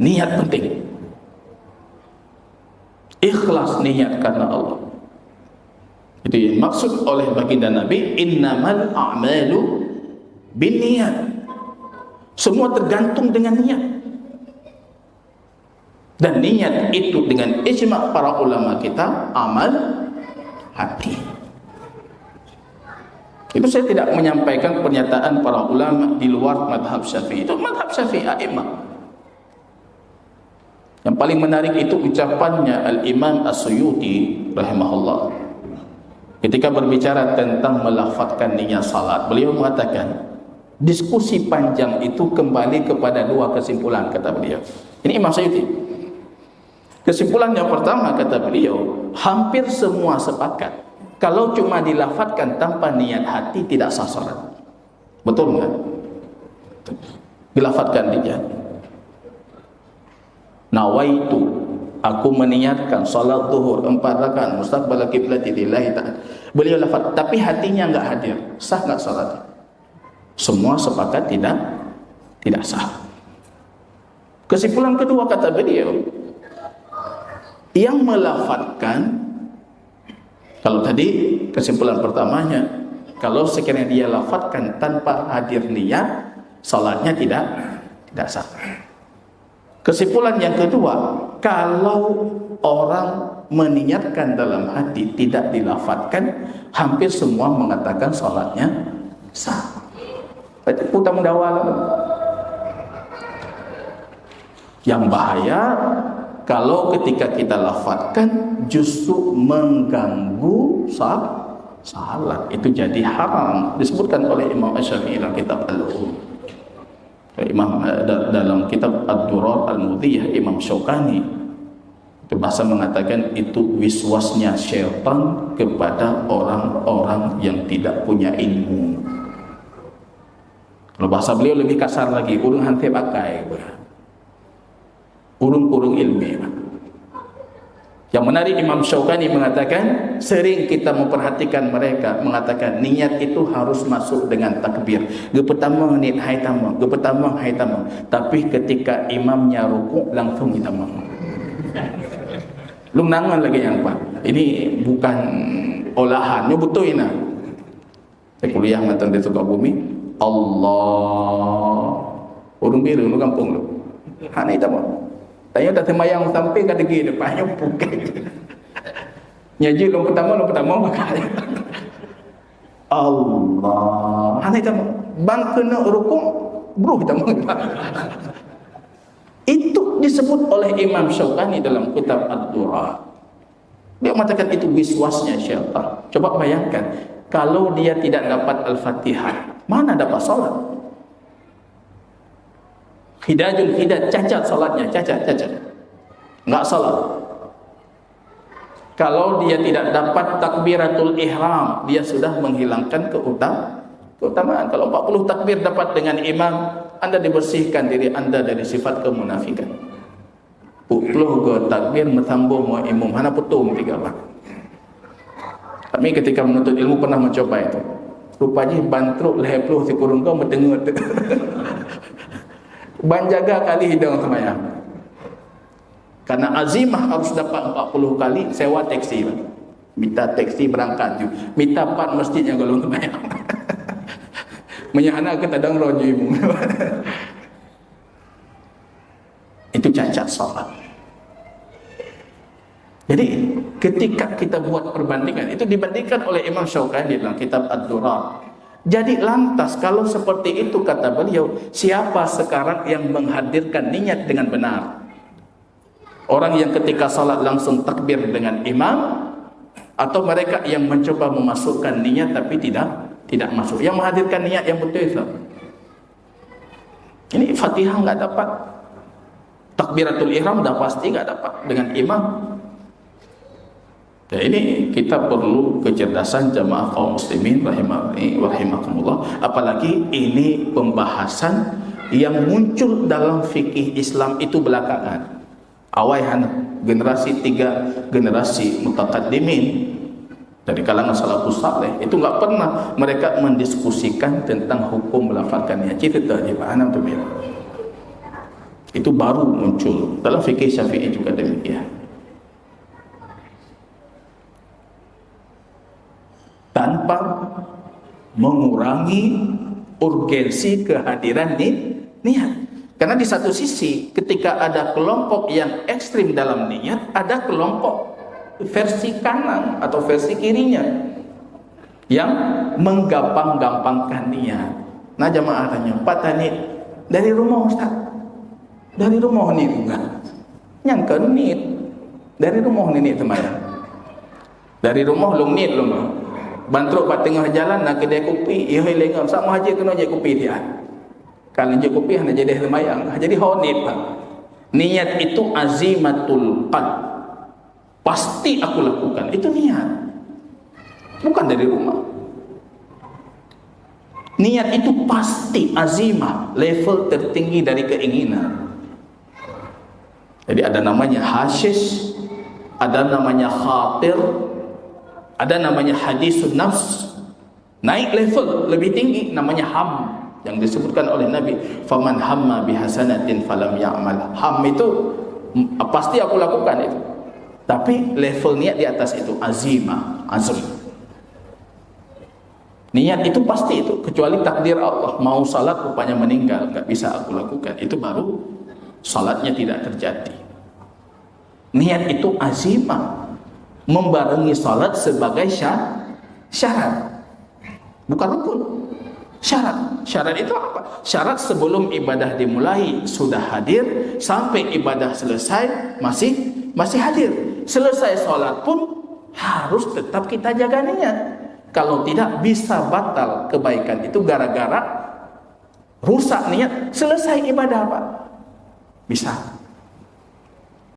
Niat penting. Ikhlas niat karena Allah. Itu yang maksud oleh baginda Nabi, innamal a'malu binniyat. Semua tergantung dengan niat. Dan niat itu dengan ijma' para ulama kita amal hati. Itu saya tidak menyampaikan pernyataan para ulama di luar madhab Syafi'i. Itu madhab Syafi'i a'imah. Yang paling menarik itu ucapannya Al-Imam As-Suyuti rahimahullah. Ketika berbicara tentang melafazkan niat salat, beliau mengatakan, diskusi panjang itu kembali kepada dua kesimpulan, kata beliau. Ini Imam Suyuti. Kesimpulan yang pertama, kata beliau, hampir semua sepakat kalau cuma dilafazkan tanpa niat hati tidak sah salat. Betul enggak? Dilafazkan niat. Nawaitu, aku meniatkan salat zuhur 4 rakaat mustaqbal kiblati lillahi ta'ala. Beliau lafaz, tapi hatinya enggak hadir. Sah enggak salat? Semua sepakat tidak sah. Kesimpulan kedua, kata beliau, yang melafazkan, kalau tadi kesimpulan pertamanya, kalau sekiranya dia lafazkan tanpa hadir niat, salatnya tidak sah. Kesimpulan yang kedua, kalau orang meniatkan dalam hati tidak dilafazkan, hampir semua mengatakan salatnya sah. Berarti putar mendawal. Yang bahaya kalau ketika kita lafazkan justru mengganggu salat, itu jadi haram. Disebutkan oleh Imam Asy-Syafi'i dalam kitab Al-Um. Imam dalam kitab Ad-Durar Al-Mudhiyah, Imam Syaukani itu bahasa mengatakan itu wiswasnya syaitan kepada orang-orang yang tidak punya ilmu. Kalau bahasa beliau lebih kasar lagi, urung hantai pakai, urung ilmi. Yang menarik, Imam Syaukani mengatakan sering kita memperhatikan mereka mengatakan niat itu harus masuk dengan takbir. Pertama niat hai tamam, pertama hai tamam. Tapi ketika imamnya rukuk langsung tamam. Lu nangan lagi yang Pak. Ini bukan olahan, ini betul ini. Saya kuliah mantan di Sukabumi. Allah. Urung biru lu kampung lu. Hani tamam. Tanya dah semayang sampai kat degi depannya pukul. Nyaji long pertama pakai. Allah. Hanai tamu bang kena rukuk bro kita mau. Itu disebut oleh Imam Syaukani dalam kitab Ad-Durar. Dia mengatakan itu wiswasnya syaitan. Coba bayangkan kalau dia tidak dapat Al-Fatihah, mana dapat salat? Hidajul hidaj, cacat salatnya, cacat. Enggak salat. Kalau dia tidak dapat takbiratul ihram, dia sudah menghilangkan keutamaan. Kalau 40 takbir dapat dengan imam, Anda dibersihkan diri Anda dari sifat kemunafikan. 40 ke takbir mesambung mau imam, hana putung 3 bang. Kami ketika menuntut ilmu pernah mencoba itu. Rupanya bantruk leher peluh si kurung kau mendengut. Banjaga kali hidang semayang. Karena azimah harus dapat 40 kali, sewa teksi. Minta teksi berangkat juga. Minta 4 masjid yang kalau semayang. Menyahana ke tadang rojo ibu. Itu cacat salat. Jadi ketika kita buat perbandingan, itu dibandingkan oleh Imam Syaukani dalam kitab Ad-Durar. Jadi lantas kalau seperti itu, kata beliau, siapa sekarang yang menghadirkan niat dengan benar? Orang yang ketika salat langsung takbir dengan imam, atau mereka yang mencoba memasukkan niat tapi tidak masuk? Yang menghadirkan niat yang betul itu. Ini Fatihah enggak dapat, takbiratul ihram dah pasti enggak dapat dengan imam. Ya, ini kita perlu kecerdasan jamaah kaum muslimin rahimakumullah. Apalagi ini pembahasan yang muncul dalam fikih Islam itu belakangan. Awaihan generasi 3 generasi mutaqaddimin dari kalangan salafus saleh itu enggak pernah mereka mendiskusikan tentang hukum melafazkan niat. Cerita di mana tu. Itu baru muncul. Dalam fikih Syafi'i juga demikian. Tanpa mengurangi urgensi kehadiran niat. Karena di satu sisi ketika ada kelompok yang ekstrim dalam niat, ada kelompok versi kanan atau versi kirinya yang menggampang-gampangkan niat. Nah jamaah tanya, Pak Tani dari rumah Ustaz, dari rumah ni juga yang ke nit, dari rumah ni temayang, dari rumah long nit lumah bantruk kat tengah jalan nak kedai kopi, ia lengam sama haji kena je kopi dia. Kalau je kopi hanya jadi temayang, jadi honit. Niat itu azimatul qalb, pasti aku lakukan, itu niat, bukan dari rumah. Niat itu pasti azimah, level tertinggi dari keinginan. Jadi ada namanya hasis, ada namanya khatir, ada namanya hadisun nafs. Naik level lebih tinggi namanya ham, yang disebutkan oleh Nabi, faman hamma bihasanatin falam ya'mal. Ham itu pasti aku lakukan itu. Tapi level niat di atas itu azimah, azm. Niat itu pasti itu, kecuali takdir Allah, mau salat rupanya meninggal, nggak bisa aku lakukan, itu baru salatnya tidak terjadi. Niat itu azimah, membarengi salat sebagai syarat, bukan rukun. Syarat itu apa? Syarat sebelum ibadah dimulai sudah hadir, sampai ibadah selesai masih hadir. Selesai salat pun harus tetap kita jaga niat. Kalau tidak bisa batal kebaikan itu gara-gara rusak niat. Selesai ibadah Pak, bisa